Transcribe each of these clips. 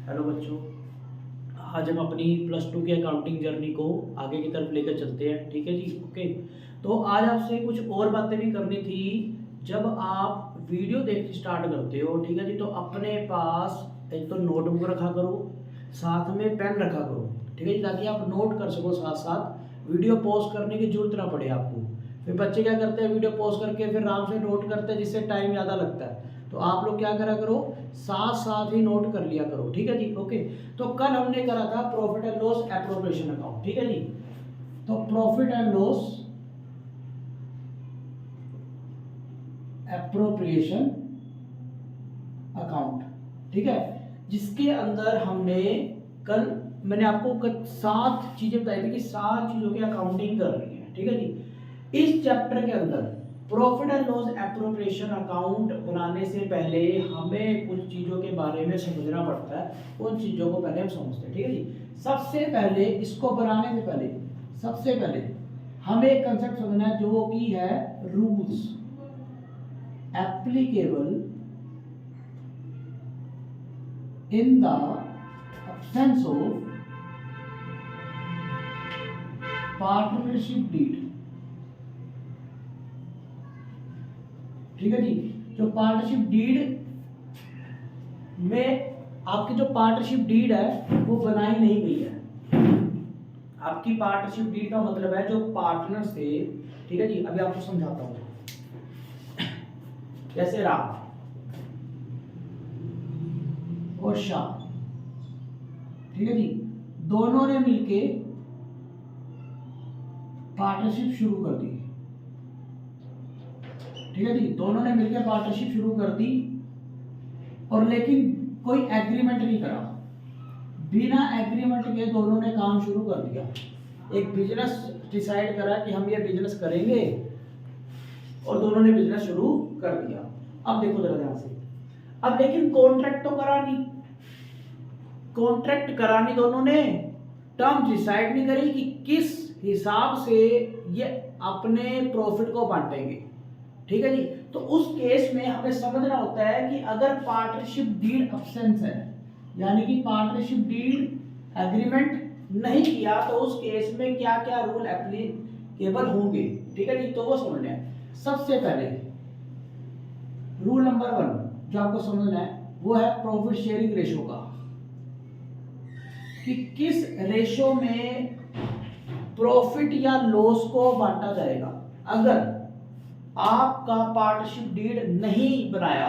Hello बच्चों, आज हम अपनी +2 की अकाउंटिंग जर्नी को आगे की तरफ लेकर चलते हैं। ठीक है जी, ओके। तो आज आपसे कुछ और बातें भी करनी थी। जब आप वीडियो देखना स्टार्ट करते हो, ठीक है जी, तो अपने पास एक तो नोटबुक रखा करो, साथ में पेन रखा करो, ठीक है जी, ताकि आप नोट कर सको साथ साथ। वीडियो पॉज करने की जरूरत ना पड़े आपको। फिर बच्चे क्या करते हैं, वीडियो पॉज करके फिर आराम से नोट करते हैं, जिससे टाइम ज़्यादा लगता है। तो आप लोग क्या करा करो, साथ साथ ही नोट कर लिया करो। ठीक है जी, ओके। तो कल हमने करा था profit and loss appropriation account. ठीक है जी, तो profit and loss appropriation account, ठीक है, जिसके अंदर हमने कल मैंने आपको 7 चीजें बताई थी कि 7 चीजों की अकाउंटिंग करनी है। ठीक है जी, इस चैप्टर के अंदर profit and loss appropriation account बनाने से पहले हमें कुछ चीजों के बारे में समझना पड़ता है। उन चीजों को पहले हम समझते हैं। ठीक है जी, सबसे पहले इसको बनाने से पहले सबसे पहले हमें एक कंसेप्ट समझना है, जो कि है rules applicable in the absence of partnership deed. ठीक है जी, जो पार्टनरशिप डीड में आपकी जो पार्टनरशिप डीड है वो बनाई नहीं गई है। आपकी पार्टनरशिप डीड का मतलब है जो पार्टनर थे। ठीक है जी, अभी आपको समझाता हूँ। जैसे राम और शाह, ठीक है जी, दोनों ने मिलके पार्टनरशिप शुरू कर दी। ठीक है जी, दोनों ने मिलकर पार्टनरशिप शुरू कर दी, और लेकिन कोई एग्रीमेंट नहीं करा। बिना एग्रीमेंट के दोनों ने काम शुरू कर दिया। एक बिजनेस डिसाइड करा कि हम ये बिजनेस करेंगे, और दोनों ने बिजनेस शुरू कर दिया। अब देखो जरा ध्यान से, अब लेकिन कॉन्ट्रैक्ट तो करा नहीं। कॉन्ट्रैक्ट करा नहीं दोनों ने, टर्म डिसाइड नहीं करी कि किस हिसाब से ये अपने प्रॉफिट को बांटेंगे। ठीक है जी, तो उस केस में हमें समझना होता है कि अगर पार्टनरशिप डीड अब्सेंस है, यानी कि पार्टनरशिप डीड एग्रीमेंट नहीं किया, तो उस केस में क्या क्या रूल एप्लीकेबल होंगे। ठीक है जी, तो वो समझना है। सबसे पहले रूल नंबर 1 जो आपको समझना है वो है प्रॉफिट शेयरिंग रेशो का, कि किस रेशो में प्रॉफिट या लॉस को बांटा जाएगा। अगर आपका पार्टनरशिप डीड नहीं बनाया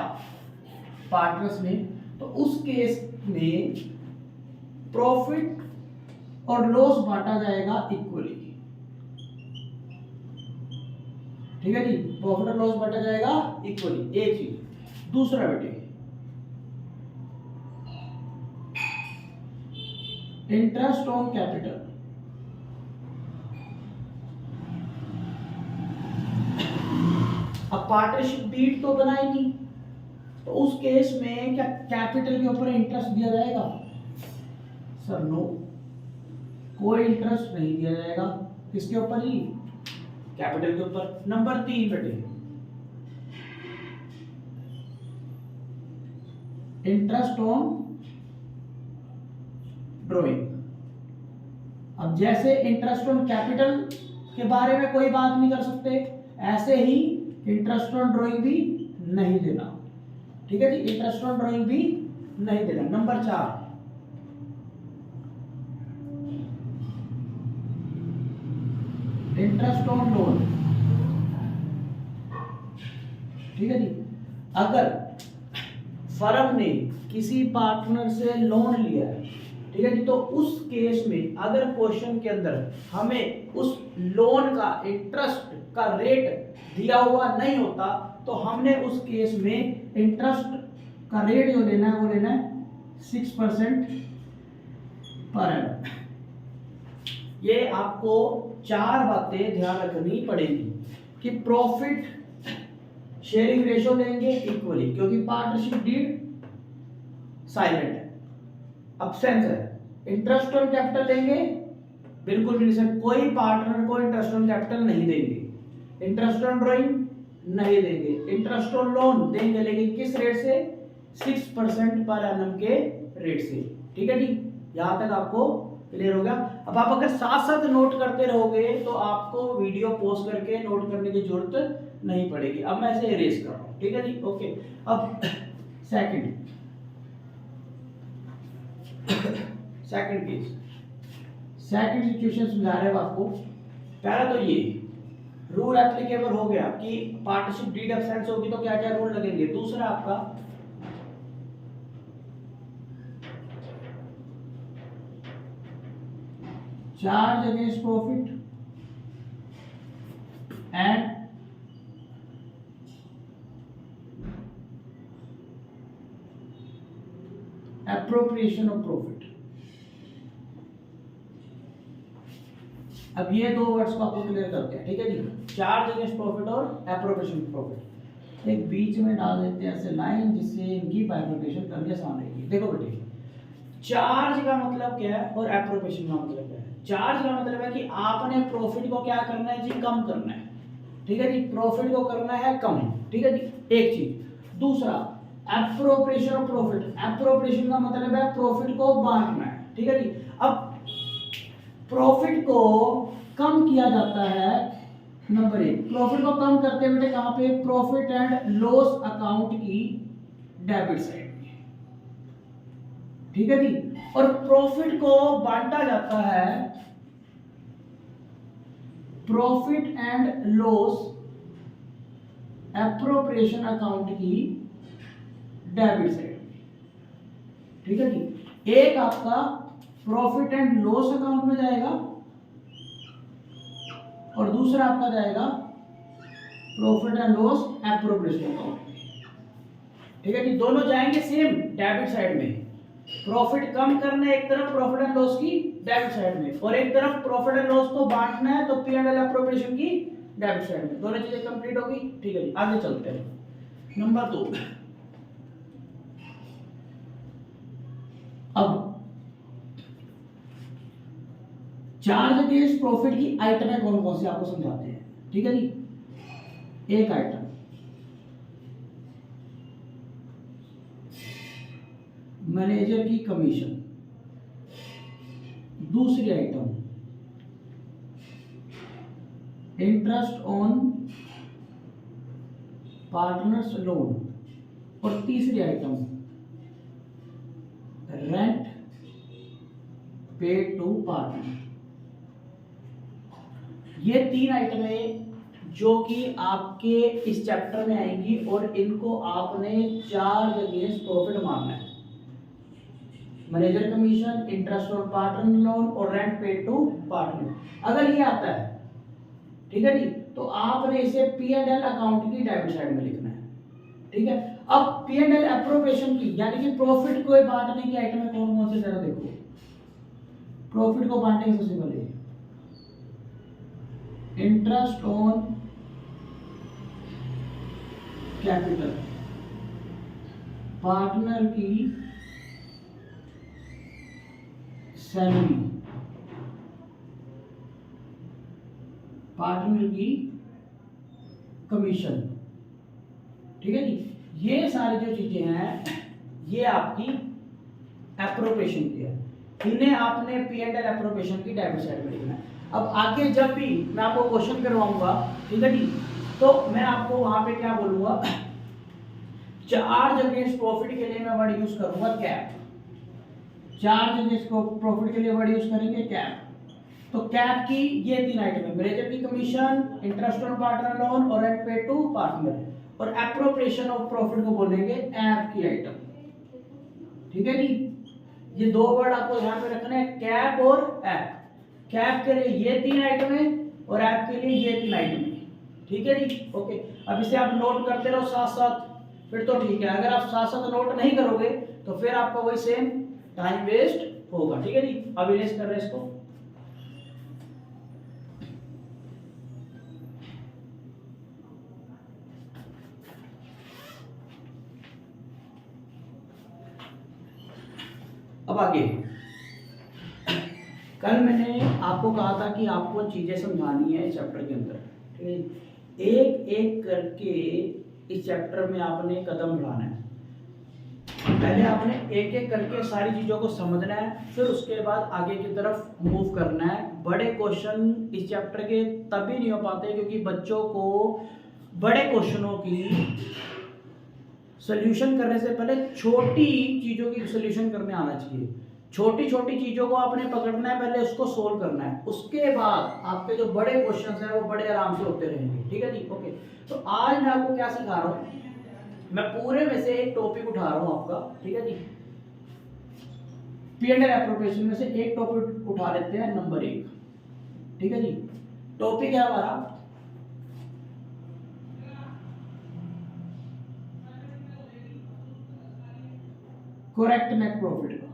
पार्टनर्स ने, तो उस केस में प्रॉफिट और लॉस बांटा जाएगा इक्वली। ठीक है जी, प्रॉफिट और लॉस बांटा जाएगा इक्वली। एक चीज। दूसरा बेटे, इंटरेस्ट ऑन कैपिटल। अब पार्टनरशिप डीड तो बनाई नहीं, तो उस केस में क्या कैपिटल के ऊपर इंटरेस्ट दिया जाएगा? सर नो, कोई इंटरेस्ट नहीं दिया जाएगा। किसके ऊपर ही? कैपिटल के ऊपर। नंबर 3 बेटे, इंटरेस्ट ऑन ड्रॉइंग। अब जैसे इंटरेस्ट ऑन कैपिटल के बारे में कोई बात नहीं कर सकते, ऐसे ही इंटरेस्ट ऑन ड्रॉइंग भी नहीं देना। ठीक है जी, इंटरेस्ट ऑन ड्रॉइंग भी नहीं देना। Number 4, interest on loan. ठीक है जी, अगर फर्म ने किसी पार्टनर से लोन लिया है, ठीक है जी, तो उस केस में अगर क्वेश्चन के अंदर हमें उस लोन का इंटरेस्ट का रेट दिया हुआ नहीं होता, तो हमने उस केस में इंटरेस्ट का रेट जो लेना है वो लेना है 6% पर एनम। ये आपको 4 बातें ध्यान रखनी पड़ेगी कि प्रॉफिट शेयरिंग रेशो लेंगे इक्वली, क्योंकि पार्टनरशिप डीड साइलेंट है, अब्सेंस है। इंटरेस्ट ऑन कैपिटल लेंगे, बिल्कुल भी नहीं सर, कोई पार्टनर को इंटरेस्ट ऑन कैपिटल नहीं देंगे। इंटरेस्ट ऑन ड्रॉइंग नहीं देंगे। इंटरेस्ट ऑन लोन देंगे, लेकिन किस रेट से? 6% पर एनम के रेट से। ठीक है जी, यहाँ तक आपको क्लियर हो गया। अब आप अगर साथ साथ नोट करते रहोगे तो आपको वीडियो पॉज करके नोट करने की जरूरत नहीं पड़ेगी। अब मैं इसे इरेज कर रहा हूँ। ठीक है जी, ओके। अब सेकंड केस, सेकंड सिचुएशन समझा रहे हैं आपको। पहला तो ये रूल एप्लीकेबल हो गया कि पार्टनरशिप डीड एब्सेंस होगी तो क्या क्या रूल लगेंगे। दूसरा आपका charge against profit and appropriation of profit. अब ये दो वर्ड्स को आपको क्लियर करते हैं। ठीक है जी, चार्ज अगेंस्ट प्रॉफिट और एप्रोप्रिएशन ऑफ प्रॉफिट। एक बीच में डाल देते हैं ऐसे लाइन जिससे इनकी बाइफरकेशन करके आसान रहेगी। देखो बेटे, चार्ज का मतलब क्या है और एप्रोप्रिएशन का मतलब क्या है। चार्ज का मतलब है कि आपने प्रॉफिट को क्या करना है जी, कम करना है। ठीक है जी, प्रॉफिट को करना है कम। ठीक है जी, एक चीज। दूसरा एप्रोप्रिएशन ऑफ प्रॉफिट, एप्रोप्रिएशन का मतलब है प्रॉफिट को बांटना है। ठीक है जी, अब प्रॉफिट को कम किया जाता है। नंबर एक, प्रॉफिट को कम करते हैं बेटे कहां पे, प्रॉफिट एंड लॉस अकाउंट की डेबिट साइड में। ठीक है जी, और प्रॉफिट को बांटा जाता है profit and loss appropriation account की डेबिट साइड में। ठीक है जी, एक आपका प्रॉफिट एंड लॉस अकाउंट में जाएगा और दूसरा आपका जाएगा profit and loss appropriation account में। ठीक है जी, दोनों जाएंगे सेम डेबिट साइड में। प्रॉफिट कम करना है एक तरफ प्रॉफिट एंड लॉस की डेबिट साइड में, और एक तरफ प्रॉफिट एंड लॉस को बांटना है तो पी एंड एल एप्रोप्रिएशन की डेबिट साइड में। दोनों चीजें कंप्लीट होगी। ठीक है जी, आगे चलते हैं। नंबर 2, अब चार्ज अगेंस्ट प्रॉफिट की आइटमें कौन कौन सी आपको समझाते हैं। ठीक है जी, एक आइटम मैनेजर की कमीशन, दूसरी item interest on partners loan, और तीसरी item rent paid to partner. ये तीन आइटमें जो कि आपके इस चैप्टर में आएंगी और इनको आपने चार्ज अगेंस्ट प्रॉफिट मानना है। Manager commission, interest on partner loan और रेंट पेड टू पार्टनर। अगर ये आता है, ठीक है जी, तो आपने इसे पी एंड एल अकाउंट की डेबिट साइड में लिखना है। ठीक है, अब पी एंड एल एप्रोप्रिएशन की यानी कि प्रॉफिट को बांटने की आइटम में कौन कौन से, जरा देखो। प्रॉफिट को बांटेंगे सबसे पहले इंटरेस्ट ऑन कैपिटल, पार्टनर की सैलरी, पार्टनर की कमीशन। ठीक है जी, ये सारी जो चीजें हैं ये आपकी एप्रोप्रिएशन की है। इन्हें आपने पी एंड एल एप्रोप्रिएशन की डेबिट साइड में लिखना है। अब आगे जब भी मैं आपको क्वेश्चन करवाऊंगा, ठीक है जी, तो मैं आपको वहां पे क्या बोलूंगा, चार्ज अगेंस्ट प्रॉफिट के लिए मैं वर्ड यूज करूंगा कैप। चार्ज अगेंस्ट प्रॉफिट के लिए वर्ड यूज करेंगे कैप। तो कैप की ये तीन आइटम है, मैनेजर की commission, interest on partner loan और रेंट पेड टू पार्टनर, और एप्रोप्रिएशन ऑफ प्रॉफिट को बोलेंगे ऐप की आइटम। ठीक है जी, ये दो वर्ड आपको ध्यान में रखना है, कैप और ऐप। कैप के लिए ये तीन आइटम है और ऐप के लिए ये तीन आइटम है। ठीक है जी, ओके। अब इसे आप नोट करते रहो साथ साथ, फिर तो ठीक है। अगर आप साथ साथ नोट नहीं करोगे तो फिर आपका वही सेम टाइम वेस्ट होगा। ठीक है जी, अब इरेज कर रहे हैं इसको। अब आगे, कल मैंने आपको कहा था कि आपको चीजें समझानी है इस चैप्टर के अंदर। ठीक है, एक एक करके इस चैप्टर में आपने कदम बढ़ाना है। पहले आपने एक एक करके सारी चीज़ों को समझना है, फिर उसके बाद आगे की तरफ मूव करना है। बड़े क्वेश्चन इस चैप्टर के तभी नहीं हो पाते क्योंकि बच्चों को बड़े क्वेश्चनों की सॉल्यूशन करने से पहले छोटी चीज़ों की सॉल्यूशन करने आना चाहिए। छोटी छोटी चीज़ों को आपने पकड़ना है, पहले उसको सोल्व करना है, उसके बाद आपके जो बड़े क्वेश्चन हैं वो बड़े आराम से होते रहेंगे। ठीक है जी, ओके। तो आज मैं आपको क्या सिखा रहा हूँ, मैं पूरे में से एक टॉपिक उठा रहा हूँ आपका। ठीक है जी, P&L एप्रोप्रिएशन में से एक टॉपिक उठा लेते हैं, नंबर 1। ठीक है जी, टॉपिक है हमारा करेक्ट नेट प्रॉफिट का।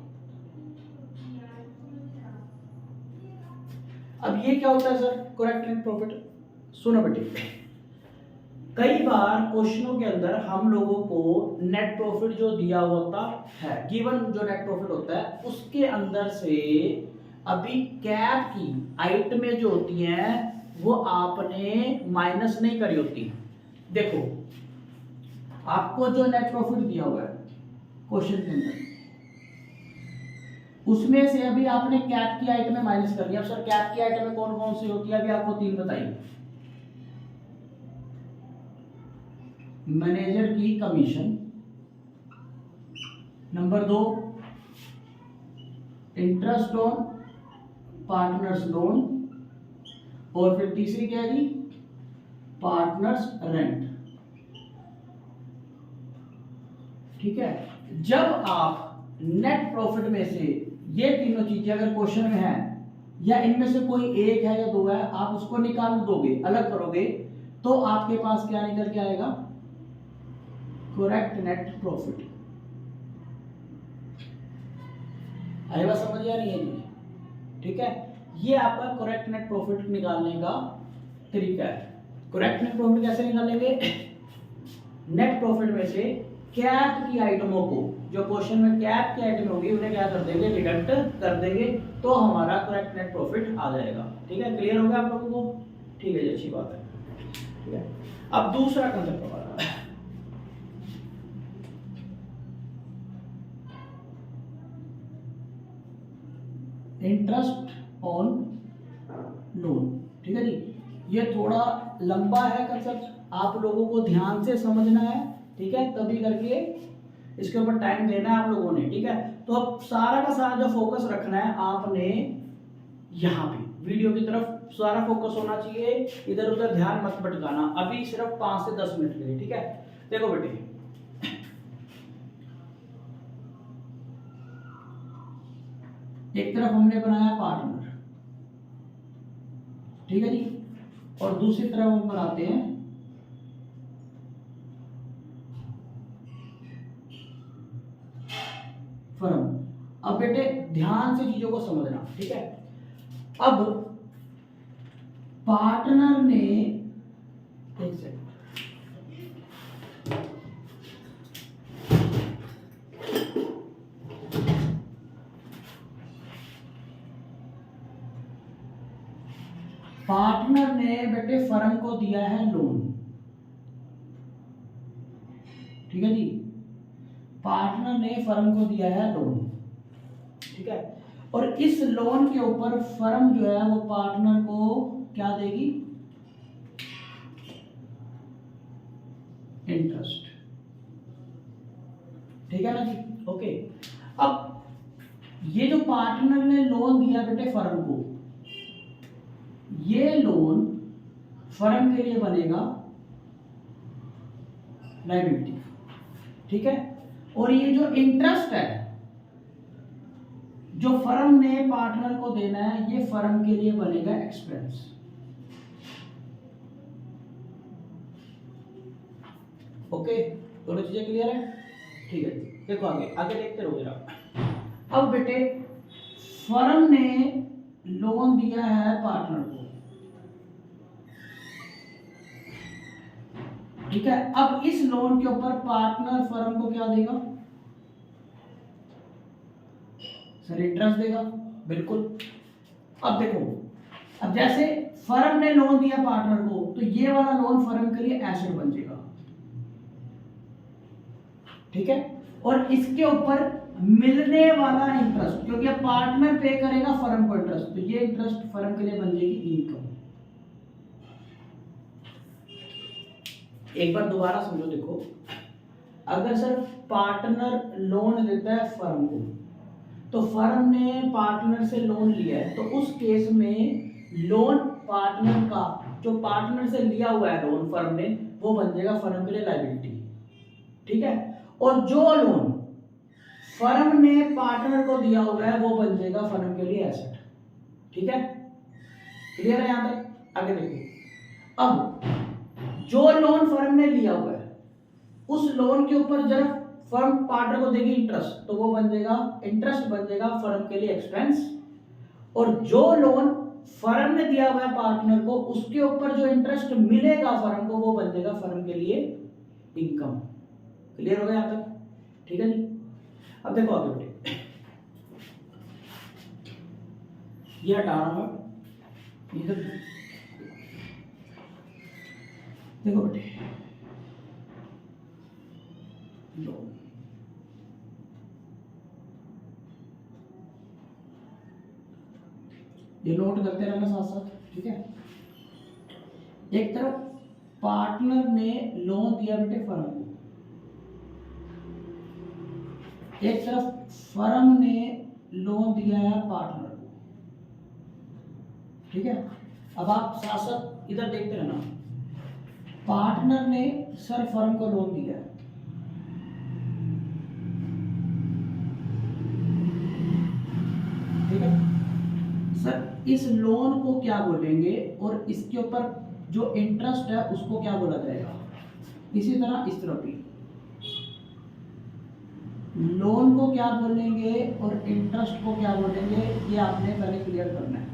अब ये क्या होता है सर करेक्ट नेट प्रॉफिट? सुनो बेटे, कई बार क्वेश्चनों के अंदर हम लोगों को नेट प्रॉफिट जो दिया होता है, गिवन जो नेट प्रॉफिट होता है, उसके अंदर से अभी कैप की आइटमें जो होती हैं वो आपने माइनस नहीं करी होती। देखो, आपको जो नेट प्रॉफिट दिया हुआ है क्वेश्चन के अंदर, उसमें से अभी आपने कैप की आइटमें माइनस करनी है। अब सर कैप की आइटमें कौन कौन सी होती है? अभी आपको 3 बताइए। मैनेजर की commission, number 2 interest on partners loan, और फिर तीसरी क्या है जी? Partners rent. ठीक है, जब आप नेट प्रॉफिट में से ये तीनों चीजें अगर क्वेश्चन में है या इनमें से कोई एक है या 2 है, आप उसको निकाल दोगे, अलग करोगे, तो आपके पास क्या निकल के आएगा? Correct net profit. आई बात समझ आ रही है जी? ठीक है, ये आपका करेक्ट नेट प्रॉफिट निकालने का तरीका है। करेक्ट नेट प्रॉफिट कैसे निकालेंगे? नेट प्रॉफिट में से कैप की आइटमों को, जो क्वेश्चन में कैप की आइटम होगी, उन्हें क्या कर देंगे? डिडक्ट कर देंगे, तो हमारा करेक्ट नेट प्रॉफिट आ जाएगा। ठीक है, क्लियर हो गया आप लोगों को? ठीक है जी, अच्छी बात है। ठीक है, अब दूसरा कंसेप्ट हमारा इंटरेस्ट ऑन लोन। ठीक है जी, ये थोड़ा लंबा है कंसेप्ट, आप लोगों को ध्यान से समझना है। ठीक है, तभी करके इसके ऊपर टाइम देना है आप लोगों ने। ठीक है, तो अब सारा का सारा जो फोकस रखना है आपने यहाँ पे वीडियो की तरफ सारा फोकस होना चाहिए, इधर उधर ध्यान मत भटकाना। अभी सिर्फ 5 से 10 मिनट के लिए। ठीक है, देखो बेटे, एक तरफ हमने बनाया पार्टनर, ठीक है जी, और दूसरी तरफ हम बनाते हैं फर्म। अब बेटे ध्यान से चीजों को समझना। ठीक है, अब पार्टनर ने, एक सेकंड, पार्टनर ने बेटे फर्म को दिया है लोन। ठीक है जी, पार्टनर ने फर्म को दिया है लोन। ठीक है, और इस लोन के ऊपर फर्म जो है वो पार्टनर को क्या देगी? इंटरेस्ट। ठीक है ना जी, ओके। अब ये जो पार्टनर ने लोन दिया बेटे फर्म को, ये लोन फर्म के लिए बनेगा लायबिलिटी। ठीक है, और ये जो इंटरेस्ट है जो फर्म ने पार्टनर को देना है, ये फर्म के लिए बनेगा एक्सपेंस। ओके, दोनों चीजें क्लियर है? ठीक है, देखो आगे आगे देखते रहो जरा। अब बेटे फर्म ने लोन दिया है पार्टनर को। ठीक है, अब इस लोन के ऊपर पार्टनर फर्म को क्या देगा? सर इंटरेस्ट देगा, बिल्कुल। अब देखो, अब जैसे फर्म ने लोन दिया पार्टनर को, तो ये वाला लोन फर्म के लिए एसेट बन जाएगा। ठीक है, और इसके ऊपर मिलने वाला इंटरेस्ट, क्योंकि अब पार्टनर पे करेगा फर्म को इंटरेस्ट, तो ये इंटरेस्ट फर्म के लिए बन जाएगी इनकम। एक बार दोबारा समझो, देखो अगर सर पार्टनर लोन देता है फर्म को, तो फर्म ने पार्टनर से लोन लिया है, तो उस केस में लोन पार्टनर का, जो पार्टनर से लिया हुआ है लोन फर्म ने, वो बन जाएगा फर्म के लिए लायबिलिटी, ठीक है। और जो लोन फर्म ने पार्टनर को दिया हुआ है वो बन जाएगा फर्म के लिए एसेट, ठीक है। क्लियर है यहां तक? आगे देखो, अब जो लोन फर्म ने लिया हुआ है उस लोन के ऊपर जब फर्म पार्टनर को देगी इंटरेस्ट, तो वो बन जाएगा, इंटरेस्ट बन जाएगा फर्म के लिए एक्सपेंस। और जो लोन फर्म ने दिया हुआ है पार्टनर को, उसके ऊपर जो इंटरेस्ट मिलेगा फर्म को, वो बन जाएगा फर्म के लिए इनकम। क्लियर हो गया यहां तक? ठीक है जी। अब देखो आगे बेटे, ये हटा रहा हूं, इधर देखो बेटे, लोन, ये नोट करते रहना साथ साथ, ठीक है। एक तरफ पार्टनर ने लोन दिया बेटे फर्म को, एक तरफ फर्म ने लोन दिया है पार्टनर को, ठीक है। अब आप साथ साथ इधर देखते रहना, पार्टनर ने सर फर्म को लोन दिया है, ठीक है सर, इस लोन को क्या बोलेंगे और इसके ऊपर जो इंटरेस्ट है उसको क्या बोला जाएगा। इसी तरह इस तरफ भी लोन को क्या बोलेंगे और इंटरेस्ट को क्या बोलेंगे, ये आपने पहले क्लियर करना है।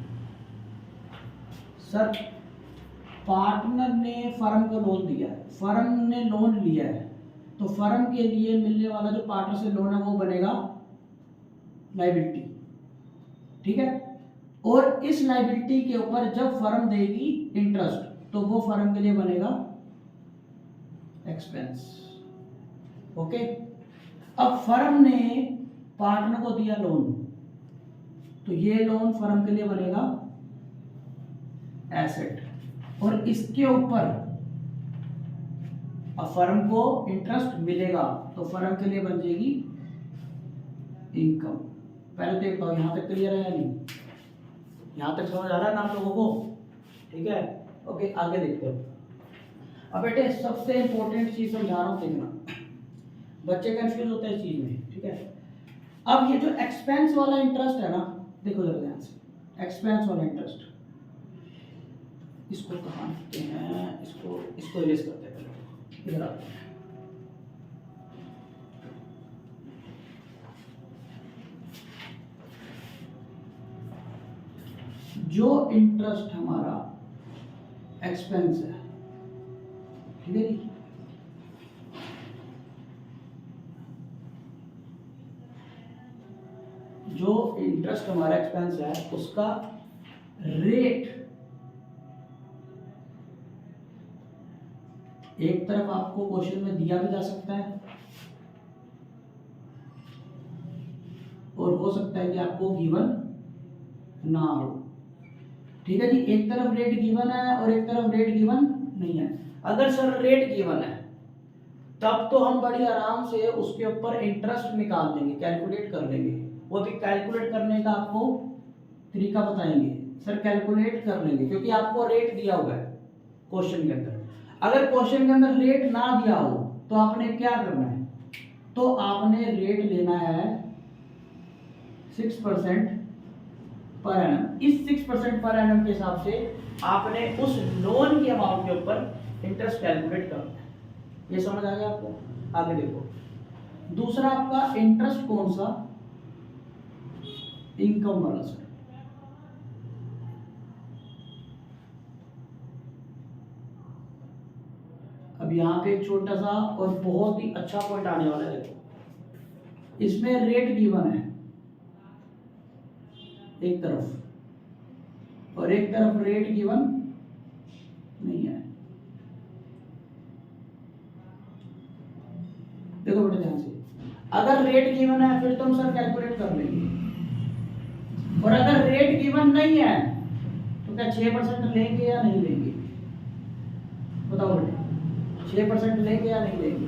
सर पार्टनर ने फर्म को लोन दिया है, फर्म ने लोन लिया है, तो फर्म के लिए मिलने वाला जो पार्टनर से लोन है वो बनेगा लायबिलिटी, ठीक है। और इस लायबिलिटी के ऊपर जब फर्म देगी इंटरेस्ट, तो वो फर्म के लिए बनेगा एक्सपेंस, ओके। अब फर्म ने पार्टनर को दिया लोन, तो ये लोन फर्म के लिए बनेगा एसेट, और इसके ऊपर अब फर्म को इंटरेस्ट मिलेगा तो फर्म के लिए बन जाएगी इनकम। पहले तो एक बार यहां तक क्लियर है या नहीं? यहां तक समझ आ रहा है ना आप लोगों को? ठीक है, ओके। आगे देखते हो। अब बेटे सबसे इंपॉर्टेंट चीज समझा रहा हूं, देखना, बच्चे कंफ्यूज होते हैं इस चीज में, ठीक है। अब ये जो एक्सपेंस वाला इंटरेस्ट है ना, देखो जरा ध्यान से, एक्सपेंस वाला इंटरेस्ट, इसको कहां लिखते हैं, इसको इरेज करते हैं, पहले इधर आते हैं। जो इंटरेस्ट हमारा एक्सपेंस है, ठीक है जी, जो इंटरेस्ट हमारा एक्सपेंस है उसका रेट एक तरफ आपको क्वेश्चन में दिया भी जा सकता है और हो सकता है कि आपको गिवन ना हो, ठीक है जी। एक तरफ रेट गिवन है और एक तरफ रेट गिवन नहीं है। अगर सर रेट गिवन है तब तो हम बड़ी आराम से उसके ऊपर इंटरेस्ट निकाल देंगे, कैलकुलेट कर लेंगे। वो भी कैलकुलेट करने का आपको तरीका बताएंगे, सर कैलकुलेट कर लेंगे, क्योंकि आपको रेट दिया हुआ है क्वेश्चन के अंदर। अगर क्वेश्चन के अंदर रेट ना दिया हो तो आपने क्या करना है, तो आपने रेट लेना है 6% पर एनम। इस 6% पर एनम के हिसाब से आपने उस लोन के अमाउंट के ऊपर इंटरेस्ट कैलकुलेट करना है। ये समझ आ गया आपको? आगे देखो, दूसरा आपका इंटरेस्ट कौन सा, इनकम वाला सर। अब यहां पे एक छोटा सा और बहुत ही अच्छा पॉइंट आने वाला है, देखो इसमें रेट गिवन है एक तरफ और एक तरफ रेट गिवन नहीं है। देखो बेटा ध्यान से, अगर रेट गिवन है फिर तो हम सर कैलकुलेट कर लेंगे, और अगर रेट गिवन नहीं है तो क्या 6% लेंगे या नहीं लेंगे? बताओ बेटे, 6% लेंगे या नहीं लेंगे?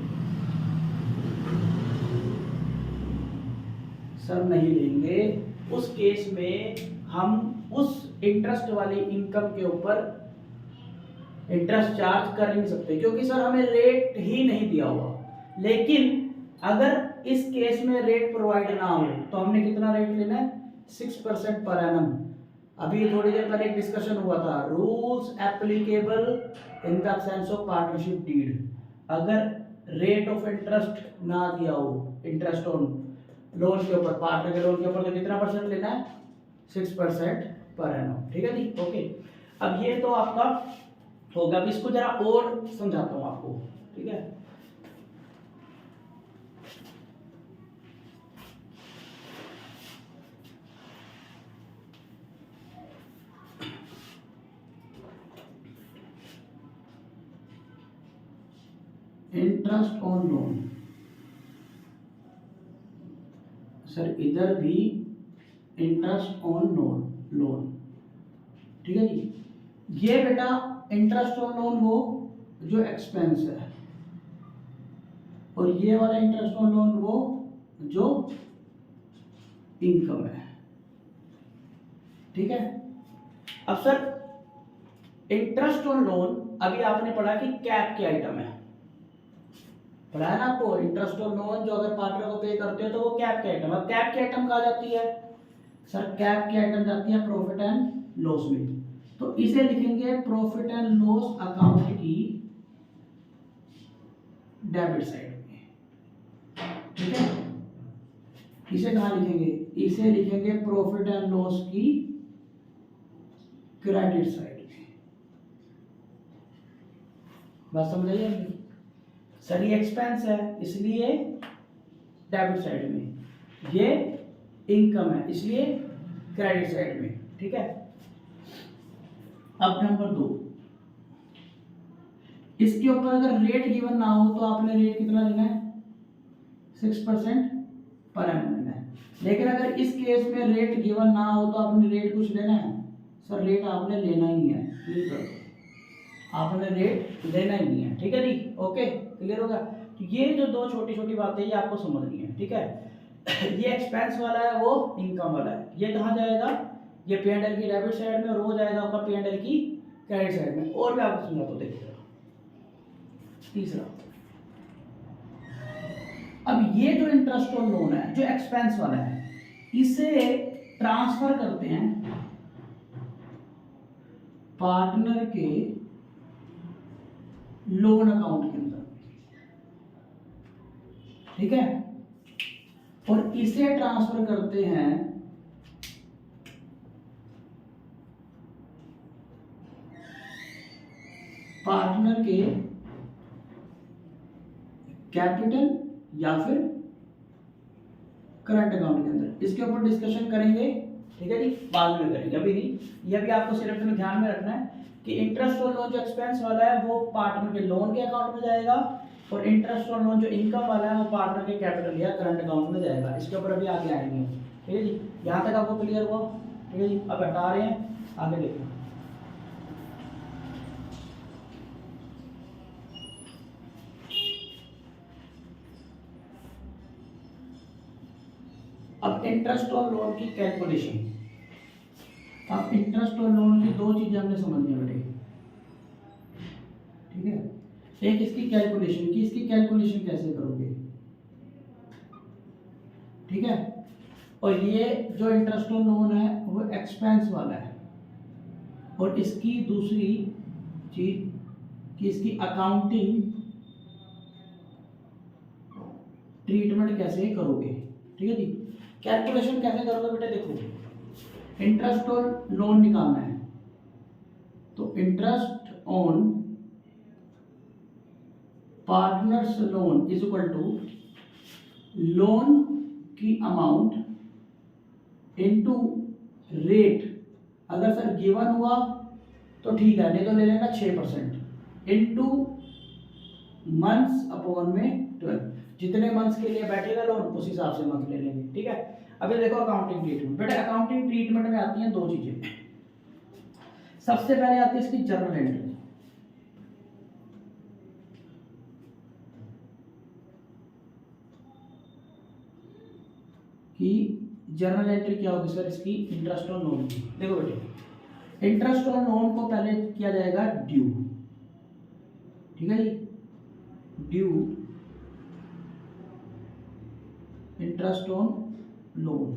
सर नहीं लेंगे। उस केस में हम उस इंटरेस्ट वाली इनकम के ऊपर इंटरेस्ट चार्ज कर नहीं सकते, क्योंकि सर हमें रेट ही नहीं दिया हुआ। लेकिन अगर इस केस में रेट प्रोवाइड ना हो तो हमने कितना रेट लेना है? 6% पर एनम। अभी थोड़ी देर पहले एक डिस्कशन हुआ था, rules applicable in the absence of partnership deed. अगर रेट ऑफ इंटरेस्ट ना दिया हो, इंटरेस्ट ऑन लोन के ऊपर, पार्टनर के लोन के ऊपर, तो कितना परसेंट लेना है? 6% पर एनम। ठीक है जी, ओके। अब ये तो आपका होगा। अब इसको जरा और समझाता हूँ आपको, ठीक है। इंटरेस्ट ऑन लोन, सर इधर भी इंटरेस्ट ऑन लोन, ठीक है जी। ये बेटा इंटरेस्ट ऑन लोन वो जो एक्सपेंस है, और ये वाला इंटरेस्ट ऑन लोन वो जो इनकम है, ठीक है। अब सर इंटरेस्ट ऑन लोन अभी आपने पढ़ा कि कैप के आइटम है, पढ़ा है ना आपको? इंटरेस्ट ऑन लोन जो अगर पार्टनर को पे करते हो तो वो कैप के आइटम। अब कैप के आइटम कहा जाती है सर, कैप के आइटम जाती है प्रॉफिट एंड लॉस में। तो इसे लिखेंगे प्रॉफिट एंड लॉस अकाउंट की डेबिट साइड में, ठीक है। इसे कहाँ लिखेंगे? इसे लिखेंगे प्रॉफिट एंड लॉस की क्रेडिट साइड में। बात समझ आई है? सर ये एक्सपेंस है इसलिए डेबिट साइड में, ये इनकम है इसलिए क्रेडिट साइड में, ठीक है। अब नंबर 2, इसके ऊपर अगर रेट गिवन ना हो तो आपने रेट कितना लेना है? 6% पर एनम लेना है। लेकिन अगर इस केस में रेट गिवन ना हो तो आपने रेट कुछ लेना है? सर रेट आपने लेना ही है, क्लियर करो, आपने रेट लेना ही नहीं है, ठीक है जी, ओके, क्लियर होगा। तो ये जो दो छोटी छोटी बातें ये आपको समझनी है, ठीक है। ये एक्सपेंस वाला है, वो इनकम वाला है। ये कहाँ जाएगा? ये P&L की डेबिट साइड में, और वो जाएगा आपका P&L की क्रेडिट साइड में। और भी आपको समझा तो देखिएगा। तीसरा, अब ये जो इंटरेस्ट ऑन लोन है जो एक्सपेंस वाला है, इसे ट्रांसफर करते हैं पार्टनर के लोन अकाउंट के अंदर, ठीक है। और इसे ट्रांसफर करते हैं पार्टनर के कैपिटल या फिर करंट अकाउंट के अंदर। इसके ऊपर डिस्कशन करेंगे, ठीक है जी, बाद में करेंगे, अभी नहीं। यह भी आपको सिर्फ में ध्यान में रखना है कि इंटरेस्ट ऑन लोन जो एक्सपेंस वाला है वो पार्टनर के लोन के अकाउंट में जाएगा, और इंटरेस्ट ऑन लोन जो इनकम वाला है वो पार्टनर के कैपिटल या करंट अकाउंट में जाएगा। इसके ऊपर अभी आगे आएंगे, ठीक है जी। यहाँ तक आपको क्लियर हुआ? ठीक है जी, अब हटा रहे हैं, आगे देखो। अब इंटरेस्ट ऑन लोन की कैलकुलेशन, अब इंटरेस्ट ऑन लोन की दो चीजें हमने समझनी है बेटे, ठीक है। एक इसकी कैलकुलेशन की, इसकी कैलकुलेशन कैसे करोगे, ठीक है। और ये जो इंटरेस्ट ऑन लोन है वो एक्सपेंस वाला है, और इसकी दूसरी चीज कि इसकी अकाउंटिंग ट्रीटमेंट कैसे करोगे, ठीक है जी। कैलकुलेशन कैसे करोगे बेटे? देखो, इंटरेस्ट ऑन लोन निकालना है तो interest on partners loan is equal to loan की अमाउंट इनटू रेट। अगर सर गिवन हुआ तो ठीक है, नहीं तो ले लेना 6% इनटू मंथ्स अपॉन में 12। जितने मंथ्स के लिए बैठेगा लोन उस हिसाब से मंथ ले लेंगे, ठीक है। अभी देखो अकाउंटिंग ट्रीटमेंट, बेटा अकाउंटिंग ट्रीटमेंट में आती हैं दो चीजें। सबसे पहले आती है इसकी जर्नल एंट्री, कि जर्नल एंट्री क्या होगी सर इसकी, इंटरेस्ट ऑन लोन की। देखो बेटे इंटरेस्ट ऑन लोन को पहले किया जाएगा ड्यू, ठीक है जी, ड्यू इंटरेस्ट ऑन लोन।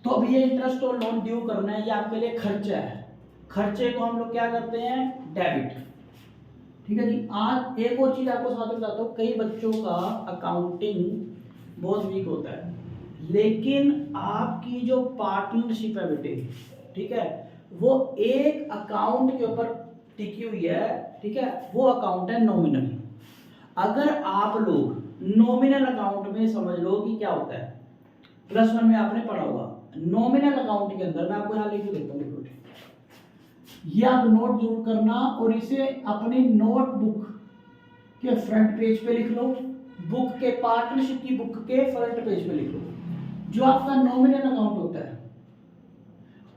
तो अब ये इंटरेस्ट ऑन लोन ड्यू करना है, ये आपके लिए खर्चा है, खर्चे को हम लोग क्या करते हैं, डेबिट, ठीक है जी। आज एक और चीज आपको साथ में बताता हूँ, कई बच्चों का अकाउंटिंग बहुत वीक होता है, लेकिन आपकी जो पार्टनरशिप है बेटे, ठीक है, वो एक अकाउंट के ऊपर टिकी हुई है, ठीक है, वो अकाउंट है नॉमिनल। अगर आप लोग नॉमिनल अकाउंट में समझ लो कि क्या होता है, +1 में आपने पढ़ा होगा, नॉमिनल अकाउंट के अंदर मैं आपको यहाँ लिख देता हूँ, ये आप नोट जरूर करना और इसे अपनी नोटबुक के फ्रंट पेज पे लिख लो, बुक के पार्टनरशिप की बुक के फ्रंट पेज पे लिख लो। जो आपका नॉमिनल अकाउंट होता है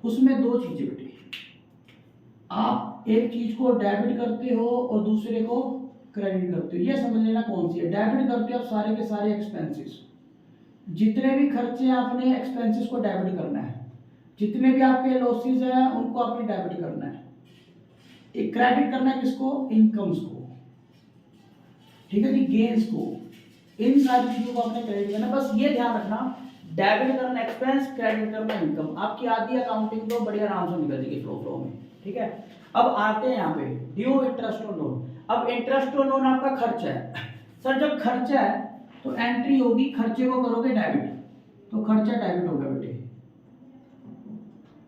उसमें दो चीजें बेटे, आप एक चीज को डेबिट करते हो और दूसरे को क्रेडिट करते हो। ये समझ लेना कौन सी है। डेबिट करते हो आप सारे के सारे एक्सपेंसेस, जितने भी खर्चे हैं आपने एक्सपेंसेस को डेबिट करना है, जितने भी आपके लॉसेस हैं उनको आपने डेबिट करना है। एक क्रेडिट करना है किसको, इनकम्स को, ठीक है जी, गेन्स को, इन सारी चीजों को आपने क्रेडिट करना। बस ये ध्यान रखना, डेबिट करना एक्सपेंस, क्रेडिट करना इनकम, आपकी आधी अकाउंटिंग तो बड़ी आराम से निकल जाएगी फ्लो में, ठीक है। अब आते हैं यहाँ पे ड्यू इंटरेस्ट ऑन लोन। अब इंटरेस्ट ऑन लोन आपका खर्चा है सर, जब खर्चा है तो एंट्री होगी, खर्चे को करोगे डेबिट, तो खर्चा डेबिट होगा बेटे,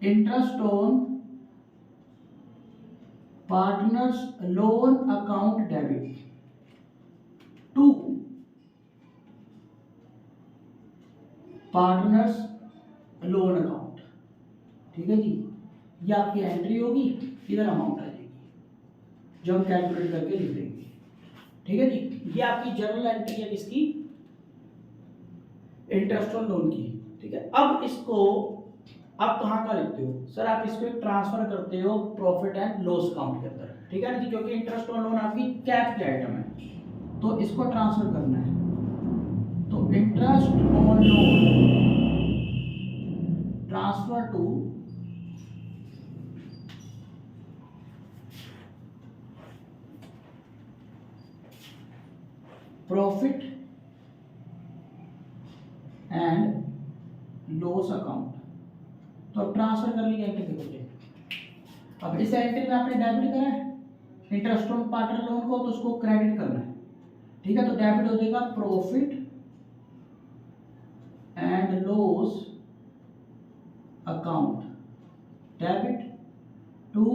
interest on partners loan account debit to partners loan account, ठीक है जी। ये आपकी एंट्री होगी, इधर अमाउंट आ जाएगी जो हम कैलकुलेट करके लिख देंगे, ठीक है जी। ये आपकी जर्नल एंट्री है किसकी, इंटरेस्ट ऑन लोन की, ठीक है। अब इसको आप कहाँ का लिखते हो सर, आप इसको ट्रांसफर करते हो प्रॉफिट एंड लॉस अकाउंट के अंदर, ठीक है जी, क्योंकि इंटरेस्ट ऑन लोन आपकी कैश की आइटम है, तो इसको ट्रांसफर करना है। तो interest on loan transfer to profit and loss account, तो अब ट्रांसफर कर ली एंट्री के बजे। अब इस एंट्री में आपने डेबिट करा है इंटरेस्ट ऑन पार्टनर लोन को, तो उसको क्रेडिट करना है, ठीक है। तो डेबिट हो जाएगा profit and loss account, debit to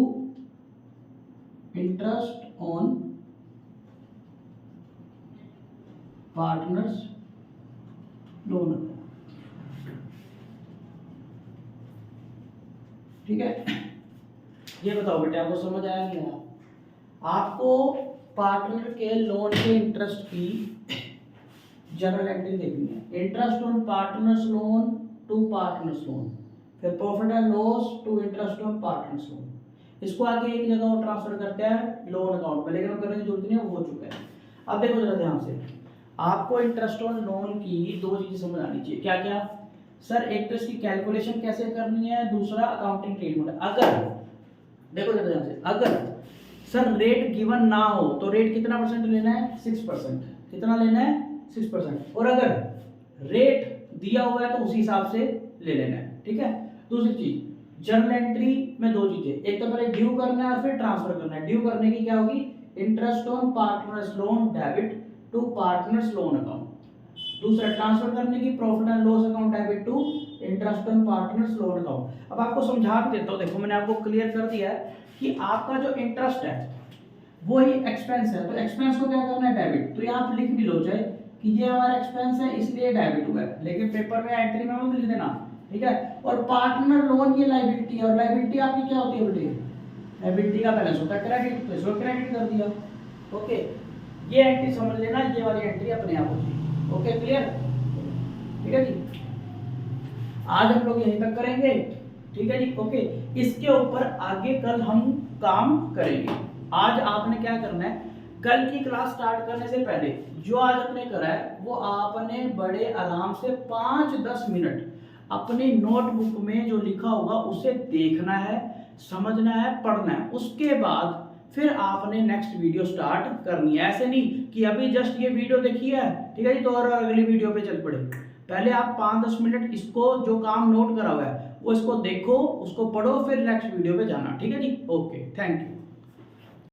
interest on partners loan account, ठीक है। ये बताओ बेटे आपको समझ आया क्या, आपको पार्टनर के लोन के इंटरेस्ट की जनरल एंट्री देखनी है, interest on partners loan to partners loan, फिर profit and loss to interest on partners loan. इसको आगे एक जगह वो ट्रांसफर करते हैं लोन अकाउंट में, लेकिन करने की जरूरत नहीं है, वो हो चुका है। अब देखो जरा ध्यान से, आपको इंटरेस्ट ऑन लोन की दो चीजें समझ आनी चाहिए, क्या क्या सर, एक तो इसकी कैलकुलेशन कैसे करनी है, दूसरा अकाउंटिंग ट्रीटमेंट। अगर देखो जरा ध्यान से, अगर सर रेट गिवन ना हो तो रेट कितना परसेंट लेना है, 6%, कितना लेना है 6%, और अगर रेट दिया हुआ है तो उसी हिसाब से ले लेना है, ठीक है। दूसरी चीज जर्नल एंट्री में दो चीजें, एक तो पहले ड्यू करना है और फिर ट्रांसफर करना है। ड्यू करने की क्या होगी, interest on partners loan debit to partners loan account, दूसरा ट्रांसफर करने की profit and loss account debit to interest on partners loan account. अब आपको समझा के देता हूँ, देखो मैंने आपको क्लियर कर दिया है कि आपका जो इंटरेस्ट है वो ही एक्सपेंस है, तो एक्सपेंस को क्या करना है, डेबिट। तो यहाँ आप लिख भी लो चाहे कि ये हमारा एक्सपेंस है इसलिए डेबिट हुआ है, लेकिन पेपर में एंट्री में मत लिख देना, ठीक है। और पार्टनर लोन ये लायबिलिटी है, और लायबिलिटी आपकी क्या होती है बेटे, लायबिलिटी का बैलेंस होता है क्रेडिट, तो इसको क्रेडिट कर दिया, ओके। ये एंट्री समझ लेना, ये वाली एंट्री अपने आप हो जाएगी। ओके क्लियर, ठीक है जी। आज हम लोग यहीं तक करेंगे, ठीक है जी। ओके, इसके ऊपर आगे कल हम काम करेंगे। आज आपने क्या करना है, कल की क्लास स्टार्ट करने से पहले जो आज आपने करा है वो आपने बड़े आराम से 5-10 मिनट अपनी नोटबुक में जो लिखा होगा उसे देखना है, समझना है, पढ़ना है। उसके बाद फिर आपने नेक्स्ट वीडियो स्टार्ट करनी है। ऐसे नहीं कि अभी जस्ट ये वीडियो देखी है, ठीक है जी, तो और अगली वीडियो पे चल पड़े। पहले आप 5-10 मिनट इसको जो काम नोट करा हुआ है वो इसको देखो, उसको पढ़ो, फिर नेक्स्ट वीडियो पे जाना, ठीक है जी। Okay, thank you.